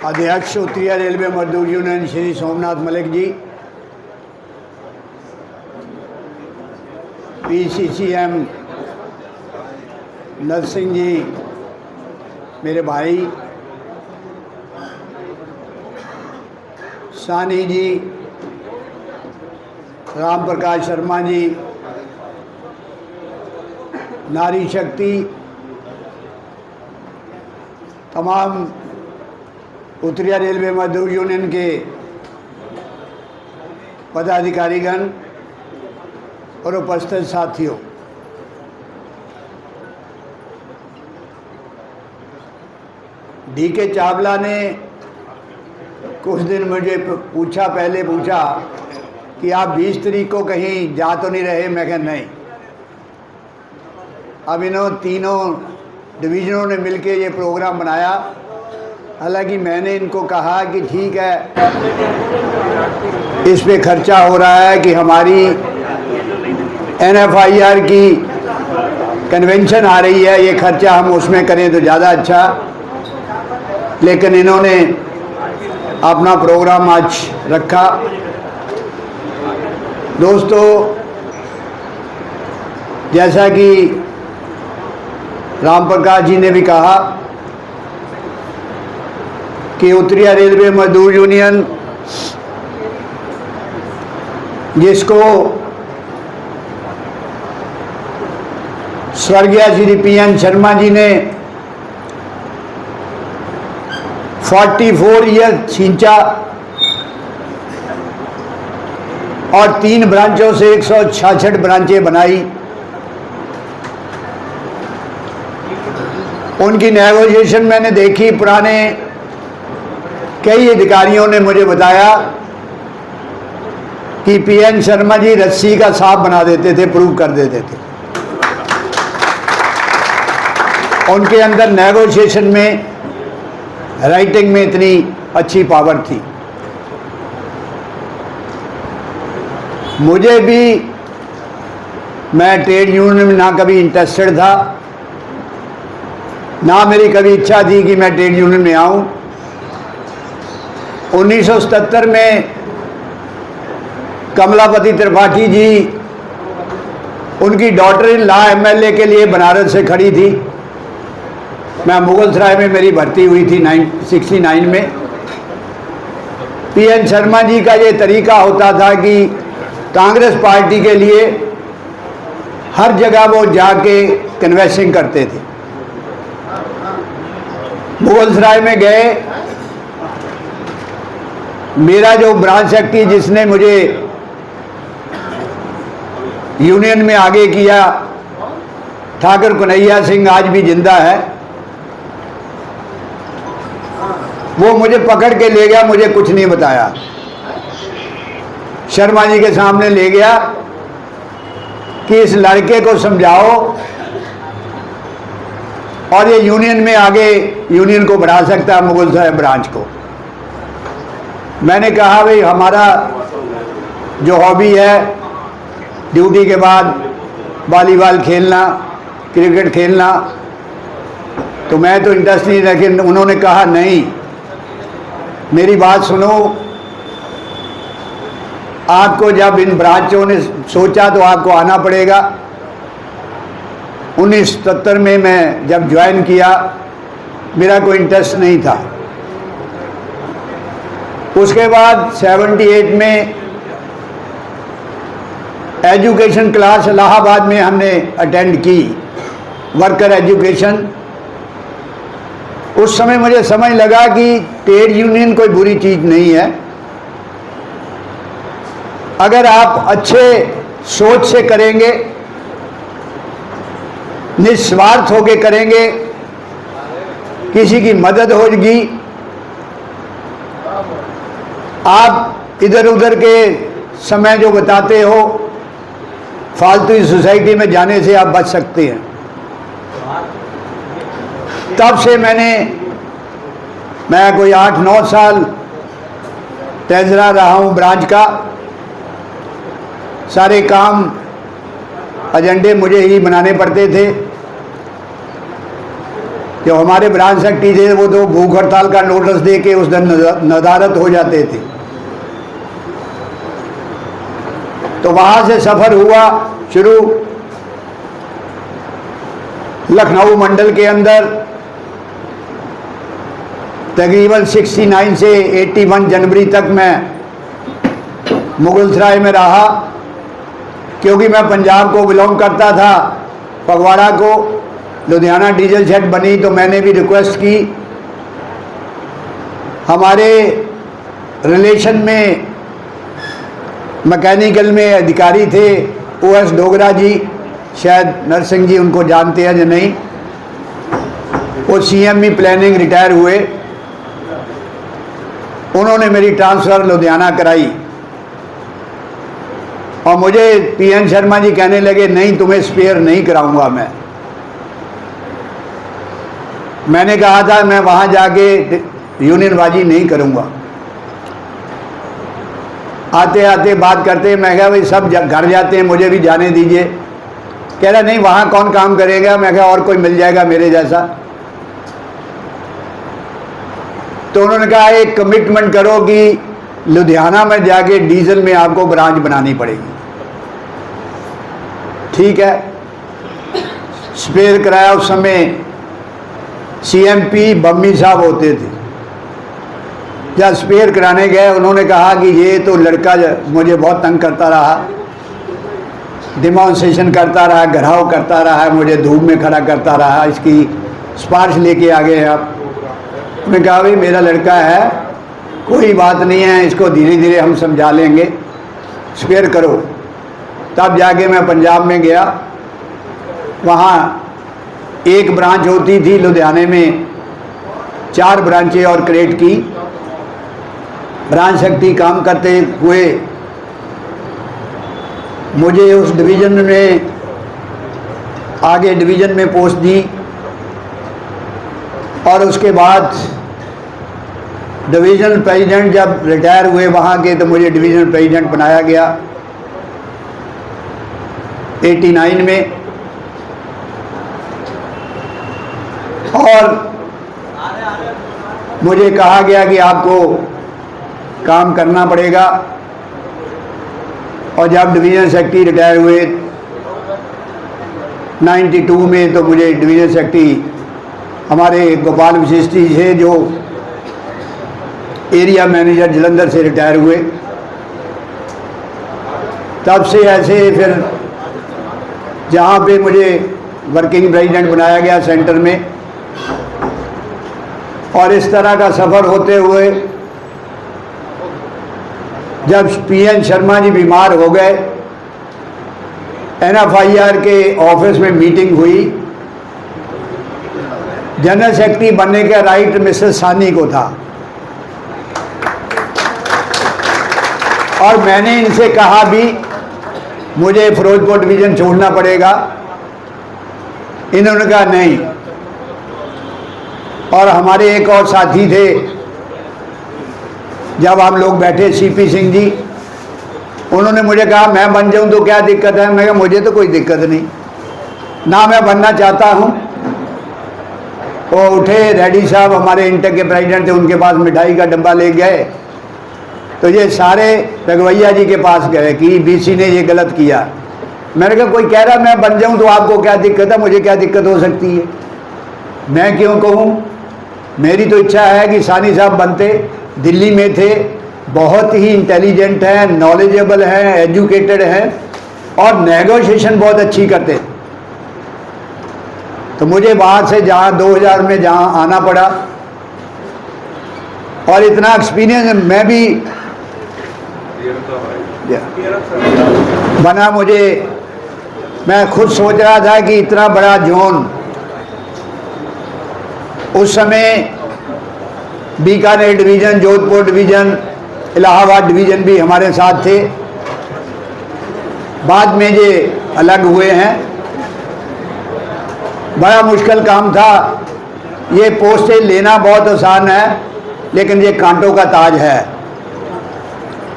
अध्यक्ष उत्तरी रेलवे मजदूर यूनियन श्री सोमनाथ मलिक जी, PCCM नरसिंह जी मेरे भाई, सानी जी, राम प्रकाश शर्मा जी, नारी शक्ति, तमाम उत्तरी रेलवे मजदूर यूनियन के पदाधिकारीगण और उपस्थित साथियों, DK चावला ने कुछ दिन मुझे पहले पूछा कि आप 20 तारीख को कहीं जा तो नहीं रहे। मैं कहा नहीं। अब तीनों डिवीज़नों ने मिलकर ये प्रोग्राम बनाया। हालांकि मैंने इनको कहा कि ठीक है, इस पे खर्चा हो रहा है कि हमारी NFIR की कन्वेंशन आ रही है, ये खर्चा हम उसमें करें तो ज़्यादा अच्छा। लेकिन इन्होंने अपना प्रोग्राम आज रखा। दोस्तों, जैसा कि राम प्रकाश जी ने भी कहा कि उत्तरी रेलवे मजदूर यूनियन, जिसको स्वर्गीय श्री PN शर्मा जी ने 44 ईयर खींचा और 3 ब्रांचों से 166 ब्रांचें बनाई। उनकी नेगोशिएशन मैंने देखी। पुराने कई अधिकारियों ने मुझे बताया कि PN शर्मा जी रस्सी का सांप बना देते थे, प्रूव कर देते थे। उनके अंदर नेगोशिएशन में, राइटिंग में इतनी अच्छी पावर थी। मुझे भी, मैं ट्रेड यूनियन में ना कभी इंटरेस्टेड था, ना मेरी कभी इच्छा थी कि मैं ट्रेड यूनियन में आऊं। 1977 में कमलापति त्रिपाठी जी, उनकी डॉटर इन लॉ MLA के लिए बनारस से खड़ी थी। मैं मुगलसराय में मेरी भर्ती हुई थी 69 में। PN शर्मा जी का ये तरीका होता था कि कांग्रेस पार्टी के लिए हर जगह वो जाके कन्वेंसिंग करते थे। मुगलसराय में गए, मेरा जो ब्रांच सेक्रेटरी जिसने मुझे यूनियन में आगे किया, ठाकुर कन्हैया सिंह, आज भी जिंदा है, वो मुझे पकड़ के ले गया, मुझे कुछ नहीं बताया। शर्मा जी के सामने ले गया कि इस लड़के को समझाओ और ये यूनियन में आगे यूनियन को बढ़ा सकता है, मुगलसराय ब्रांच को। मैंने कहा भाई, हमारा जो हॉबी है, ड्यूटी के बाद वॉलीबॉल खेलना, क्रिकेट खेलना, तो मैं तो इंटरेस्ट नहीं। लेकिन उन्होंने कहा नहीं, मेरी बात सुनो, आपको जब इन ब्रांचों ने सोचा तो आपको आना पड़ेगा। 1977 में मैं जब ज्वाइन किया, मेरा कोई इंटरेस्ट नहीं था। उसके बाद 78 में एजुकेशन क्लास इलाहाबाद में हमने अटेंड की, वर्कर एजुकेशन। उस समय मुझे समझ लगा कि ट्रेड यूनियन कोई बुरी चीज़ नहीं है। अगर आप अच्छे सोच से करेंगे, निस्वार्थ होकर करेंगे, किसी की मदद होगी, आप इधर उधर के समय जो बताते हो, फालतू सोसाइटी में जाने से आप बच सकते हैं। तब से मैं कोई 8-9 साल ट्रेजरर रहा हूँ ब्रांच का। सारे काम, एजेंडे मुझे ही बनाने पड़ते थे। जो हमारे ब्रांच सेक्रेटरी थे वो तो भूख हड़ताल का नोटिस दे के उस दिन नदारत हो जाते थे। तो वहाँ से सफ़र हुआ शुरू। लखनऊ मंडल के अंदर तकरीबन 69 से 81 जनवरी तक मैं मुगलसराय में रहा, क्योंकि मैं पंजाब को बिलोंग करता था, फगवाड़ा को। लुधियाना डीजल शेड बनी तो मैंने भी रिक्वेस्ट की। हमारे रिलेशन में मैकेनिकल में अधिकारी थे OS डोगरा जी, शायद नरसिंह जी उनको जानते हैं या नहीं। वो CME प्लानिंग रिटायर हुए, उन्होंने मेरी ट्रांसफ़र लुधियाना कराई और मुझे PN शर्मा जी कहने लगे नहीं तुम्हें स्पेयर नहीं कराऊंगा मैंने कहा था मैं वहाँ जाके यूनियनबाजी नहीं करूँगा। आते आते बात करते मैं कहा भाई सब घर जाते हैं, मुझे भी जाने दीजिए। कह रहा नहीं वहाँ कौन काम करेगा। मैं कहा और कोई मिल जाएगा मेरे जैसा। तो उन्होंने कहा एक कमिटमेंट करो कि लुधियाना में जाके डीजल में आपको ब्रांच बनानी पड़ेगी। ठीक है। स्पेयर कराया। उस समय CMP बम्मी साहब होते थे। जब स्पेयर कराने गए उन्होंने कहा कि ये तो लड़का मुझे बहुत तंग करता रहा, डिमॉन्स्ट्रेशन करता रहा, घराव करता रहा, मुझे धूप में खड़ा करता रहा, इसकी सिफारिश लेके आ गए आप। मैं कहा भाई मेरा लड़का है, कोई बात नहीं है, इसको धीरे धीरे हम समझा लेंगे, स्पेयर करो। तब जाके मैं पंजाब में गया। वहाँ एक ब्रांच होती थी, लुधियाने में 4 ब्रांचें और क्रिएट की। ब्रांच सेक्रेटरी काम करते हुए मुझे उस डिवीज़न में आगे डिवीज़न में पोस्ट दी और उसके बाद डिवीज़नल प्रेसिडेंट जब रिटायर हुए वहाँ के तो मुझे डिवीज़नल प्रेसिडेंट बनाया गया 89 में। और मुझे कहा गया कि आपको काम करना पड़ेगा। और जब डिवीज़न सेक्रेटरी रिटायर हुए 92 में तो मुझे डिवीज़न सेक्रेटरी हमारे गोपाल विशिष्टी थे जो एरिया मैनेजर जलंधर से रिटायर हुए। तब से ऐसे फिर जहाँ पे मुझे वर्किंग प्रेसिडेंट बनाया गया सेंटर में, और इस तरह का सफ़र होते हुए जब PN शर्मा जी बीमार हो गए, NFIR के ऑफिस में मीटिंग हुई। जनरल सेक्रेटरी बनने का राइट मिसेस सानी को था और मैंने इनसे कहा भी मुझे फिरोजपुर डिवीज़न छोड़ना पड़ेगा। इन्होंने कहा नहीं। और हमारे एक और साथी थे, जब हम लोग बैठे CP सिंह जी, उन्होंने मुझे कहा मैं बन जाऊं तो क्या दिक्कत है। मैं कहा मुझे तो कोई दिक्कत नहीं, ना मैं बनना चाहता हूं। वो उठे, रेड्डी साहब हमारे इंटर के प्रेसिडेंट थे, उनके पास मिठाई का डब्बा ले गए। तो ये सारे रघवैया जी के पास गए कि BC ने ये गलत किया। मैंने कहा कोई कह रहा मैं बन जाऊं तो आपको क्या दिक्कत है, मुझे क्या दिक्कत हो सकती है, मैं क्यों कहूं। मेरी तो इच्छा है कि सानी साहब बनते। दिल्ली में थे, बहुत ही इंटेलिजेंट हैं, नॉलेजेबल हैं, एजुकेटेड हैं और नेगोशिएशन बहुत अच्छी करते। तो मुझे वहाँ से जहाँ 2000 में जहाँ आना पड़ा और इतना एक्सपीरियंस मैं भी बना। मुझे मैं खुद सोच रहा था कि इतना बड़ा जोन, उस समय Bikaner division, Jodhpur division, Allahabad division भी हमारे साथ थे। बाद में ये अलग हुए हैं। बड़ा मुश्किल काम था। ये पोस्टें लेना बहुत आसान है, लेकिन ये कांटों का ताज है।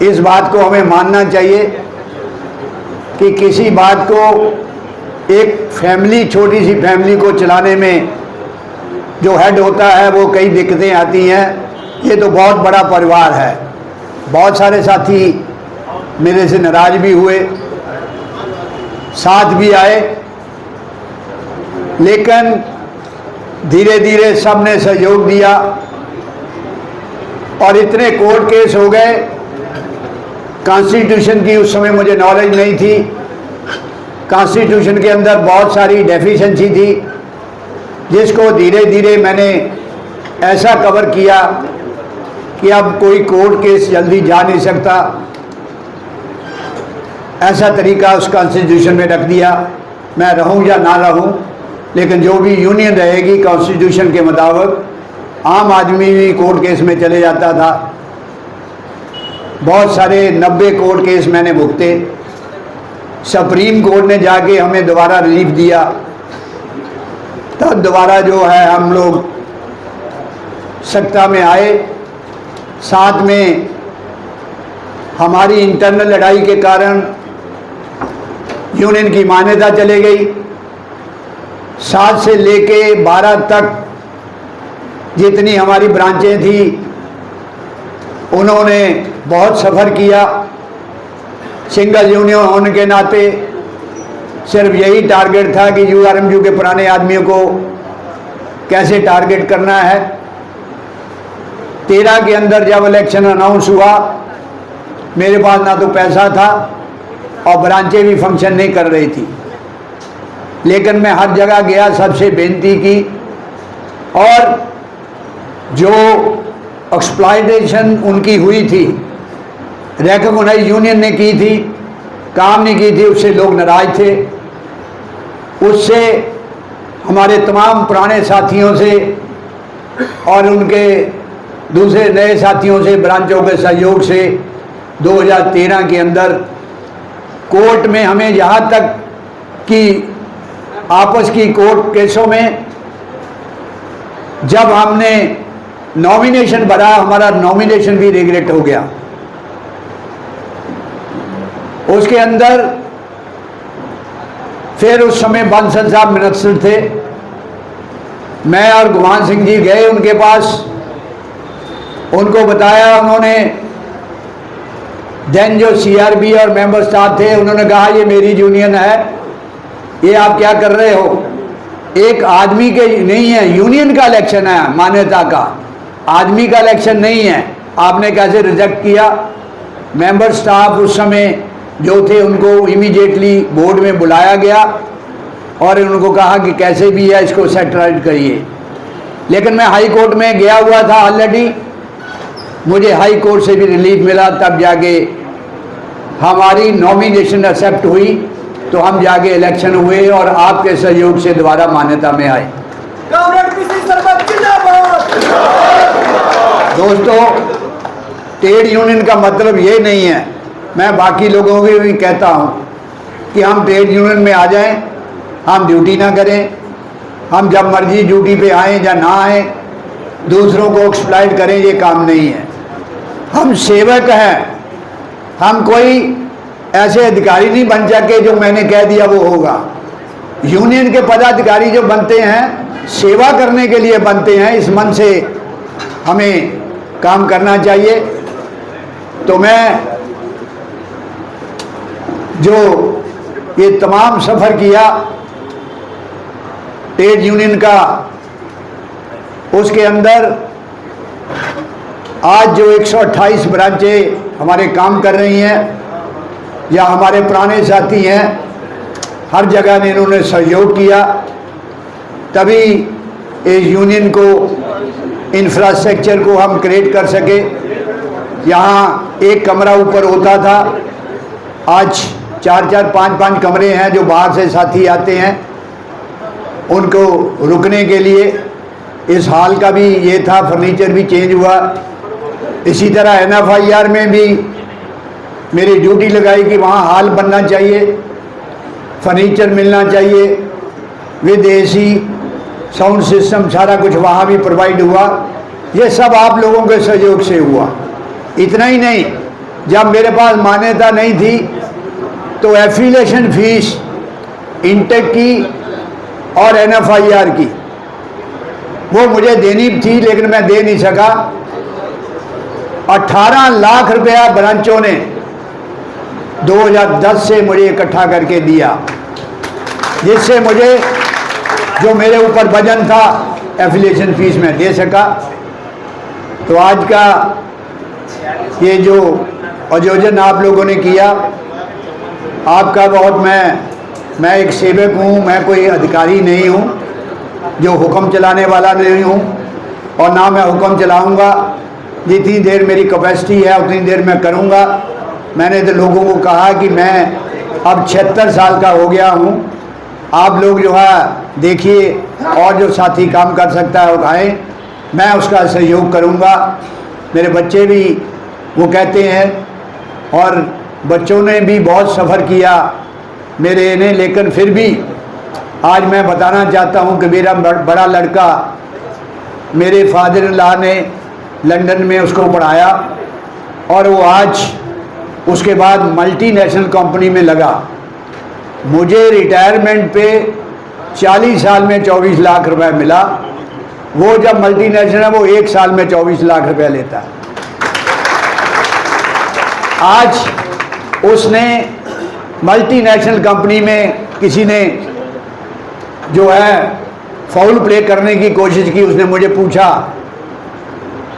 इस बात को हमें मानना चाहिए कि किसी बात को, एक फैमिली, छोटी सी फैमिली को चलाने में जो हेड होता है वो कई दिक्कतें आती हैं। ये तो बहुत बड़ा परिवार है, बहुत सारे साथी मेरे से नाराज भी हुए, साथ भी आए, लेकिन धीरे धीरे सबने सहयोग दिया और इतने कोर्ट केस हो गए। कॉन्स्टिट्यूशन की उस समय मुझे नॉलेज नहीं थी। कॉन्स्टिट्यूशन के अंदर बहुत सारी डेफिशिएंसी थी, जिसको धीरे धीरे मैंने ऐसा कवर किया कि अब कोई कोर्ट केस जल्दी जा नहीं सकता, ऐसा तरीका उस कॉन्स्टिट्यूशन में रख दिया। मैं रहूं या ना रहूं, लेकिन जो भी यूनियन रहेगी कॉन्स्टिट्यूशन के मुताबिक, आम आदमी भी कोर्ट केस में चले जाता था। बहुत सारे 90 कोर्ट केस मैंने भुगते। सुप्रीम कोर्ट ने जाके हमें दोबारा रिलीफ दिया, तब दोबारा जो है हम लोग सत्ता में आए। साथ में हमारी इंटरनल लड़ाई के कारण यूनियन की मान्यता चले गई। 7 से लेके 12 तक जितनी हमारी ब्रांचें थी, उन्होंने बहुत सफ़र किया। सिंगल यूनियन होने के नाते सिर्फ यही टारगेट था कि यूआरएमयू के पुराने आदमियों को कैसे टारगेट करना है। 13 के अंदर जब इलेक्शन अनाउंस हुआ, मेरे पास ना तो पैसा था और ब्रांचें भी फंक्शन नहीं कर रही थी, लेकिन मैं हर जगह गया, सबसे बेनती की, और जो एक्सप्लॉयटेशन उनकी हुई थी, रिकॉग्नाइज यूनियन ने की थी, काम नहीं की थी, उससे लोग नाराज थे। उससे हमारे तमाम पुराने साथियों से और उनके दूसरे नए साथियों से, ब्रांचों के सहयोग से 2013 के अंदर कोर्ट में हमें यहाँ तक कि आपस की कोर्ट केसों में जब हमने नॉमिनेशन भरा, हमारा नॉमिनेशन भी रिग्रेट हो गया। उसके अंदर फिर उस समय बंसल साहब मिनिस्टर थे, मैं और गुमान सिंह जी गए उनके पास, उनको बताया। उन्होंने देन जो सीआरबी और मेंबर स्टाफ थे, उन्होंने कहा ये मेरी यूनियन है, ये आप क्या कर रहे हो? एक आदमी के नहीं है, यूनियन का इलेक्शन है, मान्यता का, आदमी का इलेक्शन नहीं है, आपने कैसे रिजेक्ट किया? मेंबर स्टाफ उस समय जो थे उनको इमीडिएटली बोर्ड में बुलाया गया और उनको कहा कि कैसे भी है इसको सेटलाइट करिए। लेकिन मैं हाई कोर्ट में गया हुआ था ऑलरेडी, मुझे हाई कोर्ट से भी रिलीफ मिला, तब जाके हमारी नॉमिनेशन एक्सेप्ट हुई, तो हम जाके इलेक्शन हुए और आपके सहयोग से दोबारा मान्यता में आए। दोस्तों, ट्रेड यूनियन का मतलब ये नहीं है, मैं बाकी लोगों को भी कहता हूँ कि हम ट्रेड यूनियन में आ जाएं, हम ड्यूटी ना करें, हम जब मर्जी ड्यूटी पे आएँ या ना आएँ, दूसरों को एक्सप्लॉइट करें, ये काम नहीं है। हम सेवक हैं, हम कोई ऐसे अधिकारी नहीं बन सके जो मैंने कह दिया वो होगा। यूनियन के पदाधिकारी जो बनते हैं, सेवा करने के लिए बनते हैं, इस मन से हमें काम करना चाहिए। तो मैं जो ये तमाम सफ़र किया ट्रेड यूनियन का, उसके अंदर आज जो 128 ब्रांचें हमारे काम कर रही हैं, या हमारे पुराने साथी हैं, हर जगह ने इन्होंने सहयोग किया, तभी इस यूनियन को, इंफ्रास्ट्रक्चर को हम क्रिएट कर सके। यहाँ एक कमरा ऊपर होता था, आज 4-4, 5-5 कमरे हैं। जो बाहर से साथी आते हैं उनको रुकने के लिए इस हॉल का भी ये था, फर्नीचर भी चेंज हुआ। इसी तरह NFIR में भी मेरी ड्यूटी लगाई कि वहाँ हॉल बनना चाहिए, फर्नीचर मिलना चाहिए, विद AC, साउंड सिस्टम, सारा कुछ वहाँ भी प्रोवाइड हुआ। ये सब आप लोगों के सहयोग से हुआ। इतना ही नहीं, जब मेरे पास मान्यता नहीं थी तो एफिलिएशन फीस इंटेक की और NFIR की वो मुझे देनी थी लेकिन मैं दे नहीं सका। 18 लाख रुपया ब्रांचों ने 2010 से मुझे इकट्ठा करके दिया, जिससे मुझे जो मेरे ऊपर वजन था एफिलिएशन फीस में दे सका। तो आज का ये जो आयोजन आप लोगों ने किया, आपका बहुत मैं एक सेवक हूँ, मैं कोई अधिकारी नहीं हूँ जो हुक्म चलाने वाला नहीं हूँ, और ना मैं हुक्म चलाऊँगा। जितनी देर मेरी कैपेसिटी है उतनी देर मैं करूँगा। मैंने तो लोगों को कहा कि मैं अब 76 साल का हो गया हूँ, आप लोग जो है देखिए और जो साथी काम कर सकता है वो आए, मैं उसका सहयोग करूँगा। मेरे बच्चे भी वो कहते हैं, और बच्चों ने भी बहुत सफ़र किया मेरे ने, लेकिन फिर भी आज मैं बताना चाहता हूँ कि मेरा बड़ा लड़का, मेरे फादर इन लॉ ने लंदन में उसको पढ़ाया, और वो आज उसके बाद मल्टीनेशनल कंपनी में लगा। मुझे रिटायरमेंट पे 40 साल में 24 लाख रुपए मिला, वो जब मल्टीनेशनल है वो 1 साल में 24 लाख रुपए लेता है। आज उसने मल्टीनेशनल कंपनी में किसी ने जो है फाउल प्ले करने की कोशिश की, उसने मुझे पूछा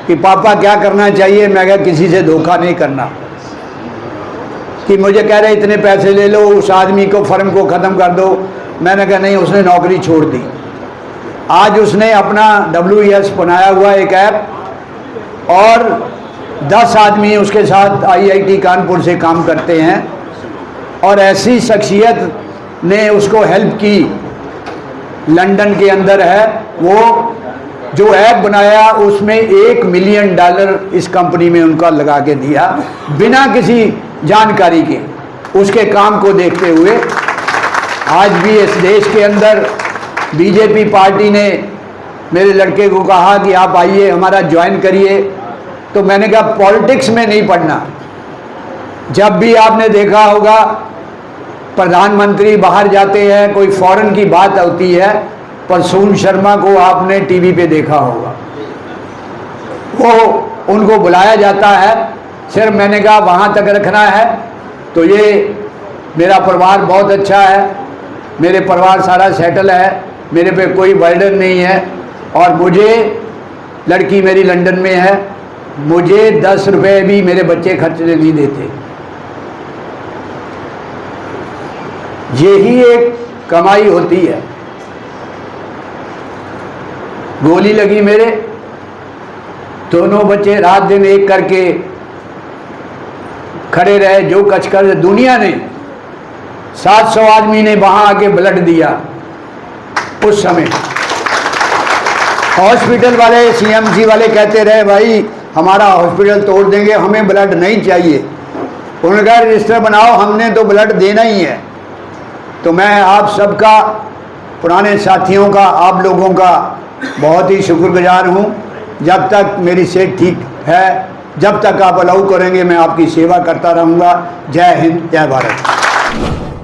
कि पापा क्या करना चाहिए। मैं कहा किसी से धोखा नहीं करना। कि मुझे कह रहे इतने पैसे ले लो, उस आदमी को फर्म को ख़त्म कर दो। मैंने कहा नहीं, उसने नौकरी छोड़ दी। आज उसने अपना WES बनाया हुआ एक ऐप, और 10 आदमी उसके साथ IIT कानपुर से काम करते हैं, और ऐसी शख्सियत ने उसको हेल्प की, लंदन के अंदर है वो। जो ऐप बनाया उसमें $1 मिलियन इस कंपनी में उनका लगा के दिया, बिना किसी जानकारी के, उसके काम को देखते हुए। आज भी इस देश के अंदर बीजेपी पार्टी ने मेरे लड़के को कहा कि आप आइए हमारा ज्वाइन करिए, तो मैंने कहा पॉलिटिक्स में नहीं पढ़ना। जब भी आपने देखा होगा प्रधानमंत्री बाहर जाते हैं, कोई फॉरेन की बात होती है, प्रसून शर्मा को आपने टीवी पे देखा होगा, वो उनको बुलाया जाता है। सिर्फ मैंने कहा वहाँ तक रखना है। तो ये मेरा परिवार बहुत अच्छा है, मेरे परिवार सारा सेटल है, मेरे पे कोई बर्डन नहीं है, और मुझे लड़की मेरी लंदन में है, मुझे 10 रुपये भी मेरे बच्चे खर्चने नहीं देते। यही एक कमाई होती है। गोली लगी मेरे, दोनों बच्चे रात दिन एक करके खड़े रहे, जो कच कर दुनिया ने 700 आदमी ने वहां आके ब्लड दिया। उस समय हॉस्पिटल वाले CMC वाले कहते रहे भाई हमारा हॉस्पिटल तोड़ देंगे, हमें ब्लड नहीं चाहिए। उन्होंने कहा रजिस्टर बनाओ, हमने तो ब्लड देना ही है। तो मैं आप सबका, पुराने साथियों का, आप लोगों का बहुत ही शुक्रगुजार हूँ। जब तक मेरी सेहत ठीक है, जब तक आप अलाउ करेंगे, मैं आपकी सेवा करता रहूँगा। जय हिंद, जय भारत।